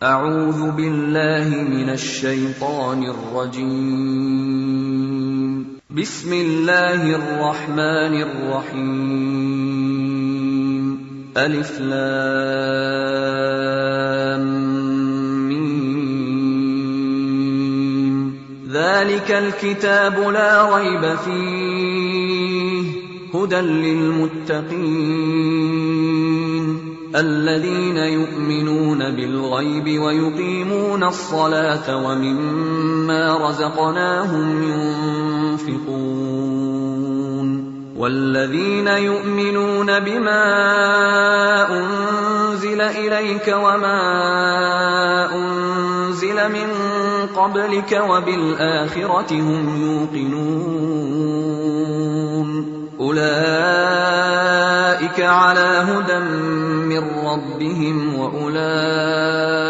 أعوذ بالله من الشيطان الرجيم. بسم الله الرحمن الرحيم. ألف لام ميم. ذلك الكتاب لا ريب فيه هدى للمتقين الذين يؤمنون بالغيب ويقيمون الصلاة ومما رزقناهم ينفقون والذين يؤمنون بما أنزل إليك وما أنزل من قبلك وبالآخرة هم يوقنون أولئك على هدى من ربهم وأولئك